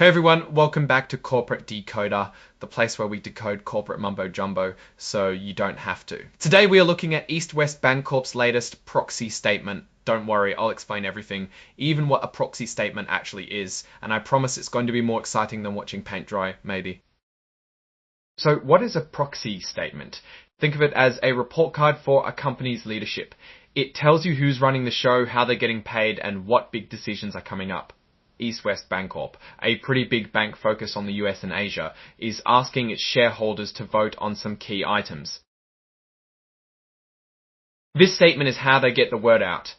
Hey everyone, welcome back to Corporate Decoder, the place where we decode corporate mumbo jumbo so you don't have to. Today we are looking at East West Bancorp's latest proxy statement. Don't worry, I'll explain everything, even what a proxy statement actually is, and I promise it's going to be more exciting than watching paint dry, maybe. So what is a proxy statement? Think of it as a report card for a company's leadership. It tells you who's running the show, how they're getting paid, and what big decisions are coming up. East West Bancorp, a pretty big bank focused on the US and Asia, is asking its shareholders to vote on some key items. This statement is how they get the word out.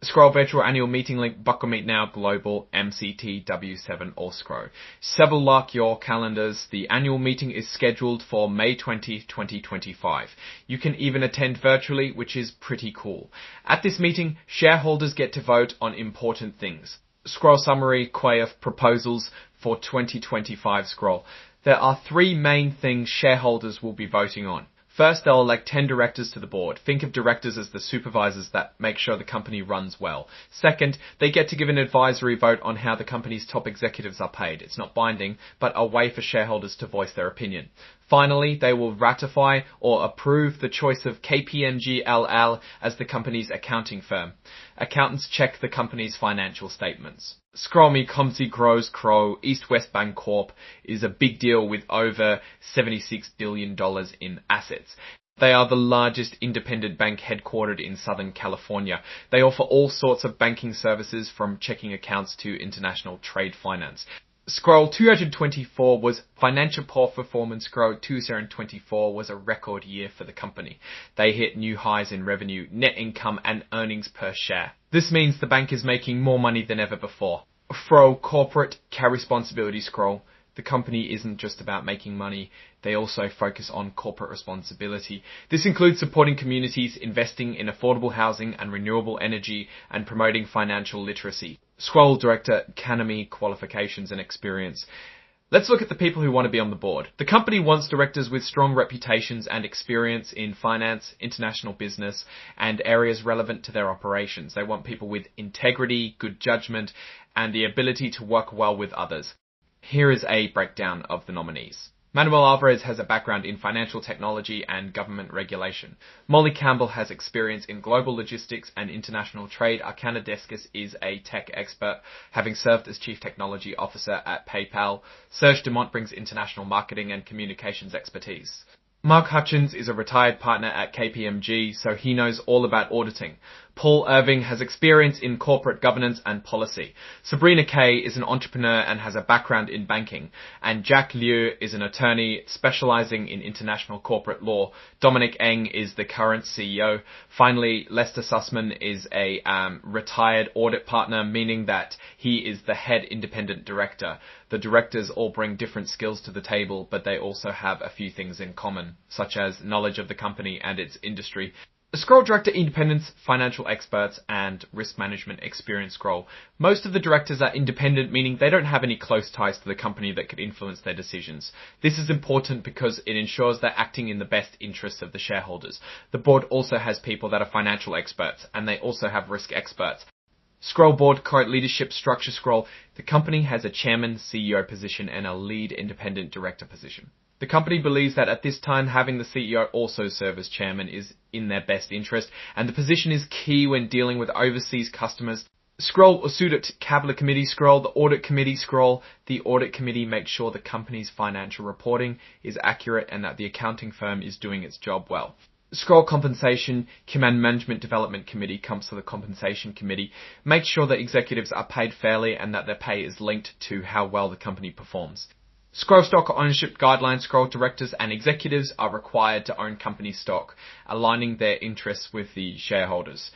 Scroll virtual annual meeting link, buckle meet now, global, MCTW7 or scroll. Several mark your calendars. The annual meeting is scheduled for May 20, 2025. You can even attend virtually, which is pretty cool. At this meeting, shareholders get to vote on important things. Scroll summary, QAF proposals for 2025 scroll. There are three main things shareholders will be voting on. First, they'll elect 10 directors to the board. Think of directors as the supervisors that make sure the company runs well. Second, they get to give an advisory vote on how the company's top executives are paid. It's not binding, but a way for shareholders to voice their opinion. Finally, they will ratify or approve the choice of KPMG LL as the company's accounting firm. Accountants check the company's financial statements. Scroll me, Comsy Grows Crow, East West Bancorp is a big deal with over $76 billion in assets. They are the largest independent bank headquartered in Southern California. They offer all sorts of banking services from checking accounts to international trade finance. Scroll 224 was financial performance. Scroll 2024 was a record year for the company. They hit new highs in revenue, net income and earnings per share. This means the bank is making more money than ever before. Scroll corporate care responsibility. Scroll. The company isn't just about making money, they also focus on corporate responsibility. This includes supporting communities, investing in affordable housing and renewable energy, and promoting financial literacy. Scroll director, economy, qualifications and experience. Let's look at the people who want to be on the board. The company wants directors with strong reputations and experience in finance, international business, and areas relevant to their operations. They want people with integrity, good judgment, and the ability to work well with others. Here is a breakdown of the nominees. Manuel Alvarez has a background in financial technology and government regulation. Molly Campbell has experience in global logistics and international trade. Arcana Deskis is a tech expert, having served as Chief Technology Officer at PayPal. Serge Dumont brings international marketing and communications expertise. Mark Hutchins is a retired partner at KPMG, so he knows all about auditing. Paul Irving has experience in corporate governance and policy. Sabrina Kay is an entrepreneur and has a background in banking. And Jack Liu is an attorney specializing in international corporate law. Dominic Eng is the current CEO. Finally, Lester Sussman is a retired audit partner, meaning that he is the head independent director. The directors all bring different skills to the table, but they also have a few things in common, such as knowledge of the company and its industry. Scroll director independence, financial experts, and risk management experience. Scroll. Most of the directors are independent, meaning they don't have any close ties to the company that could influence their decisions. This is important because it ensures they're acting in the best interests of the shareholders. The board also has people that are financial experts, and they also have risk experts. Scroll board current leadership structure. Scroll. The company has a chairman, CEO position, and a lead independent director position. The company believes that at this time, having the CEO also serve as chairman is in their best interest, and the position is key when dealing with overseas customers. Scroll Audit Cabinet Committee. Scroll the Audit Committee. Scroll. The Audit Committee makes sure the company's financial reporting is accurate and that the accounting firm is doing its job well. Scroll Compensation Command Management Development Committee comes to the Compensation Committee. Make sure that executives are paid fairly and that their pay is linked to how well the company performs. Scroll Stock Ownership Guidelines. Scroll directors and executives are required to own company stock, aligning their interests with the shareholders.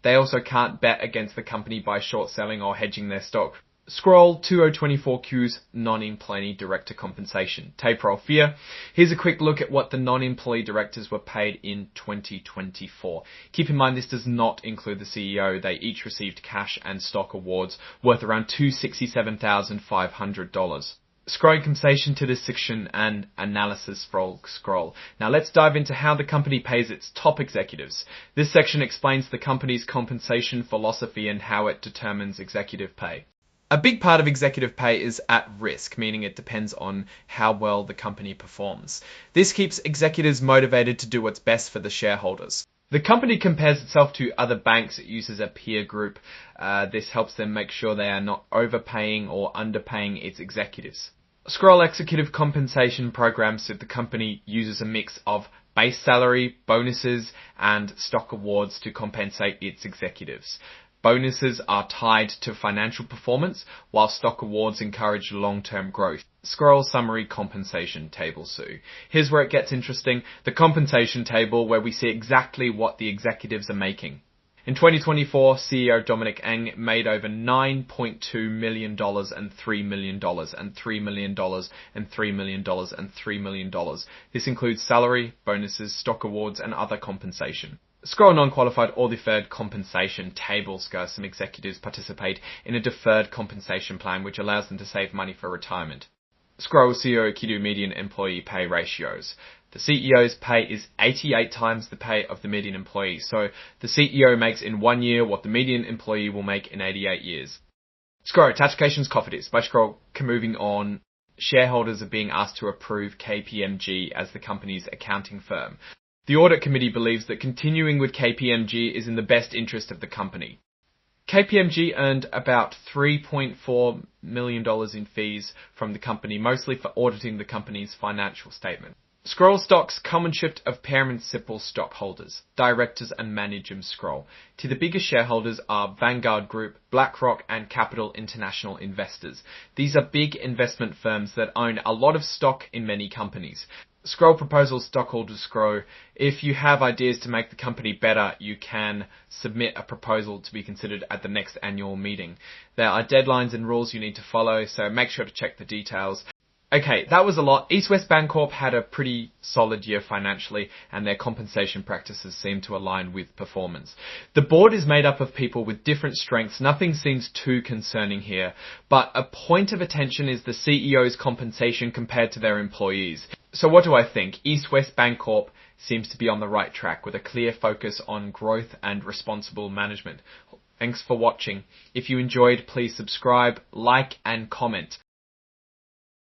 They also can't bet against the company by short selling or hedging their stock. Scroll 2024Q's non-employee director compensation. Taper off fear. Here's a quick look at what the non-employee directors were paid in 2024. Keep in mind this does not include the CEO. They each received cash and stock awards worth around $267,500. Scrolling compensation to this section and analysis scroll. Now let's dive into how the company pays its top executives. This section explains the company's compensation philosophy and how it determines executive pay. A big part of executive pay is at risk, meaning it depends on how well the company performs. This keeps executives motivated to do what's best for the shareholders. The company compares itself to other banks. It uses a peer group. This helps them make sure they are not overpaying or underpaying its executives. Scroll executive compensation programs, so the company uses a mix of base salary, bonuses, and stock awards to compensate its executives. Bonuses are tied to financial performance, while stock awards encourage long-term growth. Scroll summary compensation table, Sue. Here's where it gets interesting. The compensation table, where we see exactly what the executives are making. In 2024, CEO Dominic Ng made over $9.2 million and $3 million and $3 million and $3 million and $3 million. This includes salary, bonuses, stock awards, and other compensation. Scroll non-qualified or deferred compensation table. Some executives participate in a deferred compensation plan which allows them to save money for retirement. Scroll CEO Kidu median employee pay ratios. The CEO's pay is 88 times the pay of the median employee. So the CEO makes in 1 year what the median employee will make in 88 years. Scroll Tachikations Coffees. By Scroll, moving on, shareholders are being asked to approve KPMG as the company's accounting firm. The audit committee believes that continuing with KPMG is in the best interest of the company. KPMG earned about $3.4 million in fees from the company, mostly for auditing the company's financial statement. Scroll stocks common shift of principal stockholders, directors and managers. Scroll. To the biggest shareholders are Vanguard Group, BlackRock and Capital International Investors. These are big investment firms that own a lot of stock in many companies. Scroll proposal stockholders. Scroll. If you have ideas to make the company better, you can submit a proposal to be considered at the next annual meeting. There are deadlines and rules you need to follow, so make sure to check the details. Okay, that was a lot. East West Bancorp had a pretty solid year financially, and their compensation practices seem to align with performance. The board is made up of people with different strengths. Nothing seems too concerning here, but a point of attention is the CEO's compensation compared to their employees. So what do I think? East West Bancorp seems to be on the right track with a clear focus on growth and responsible management. Thanks for watching. If you enjoyed, please subscribe, like, and comment.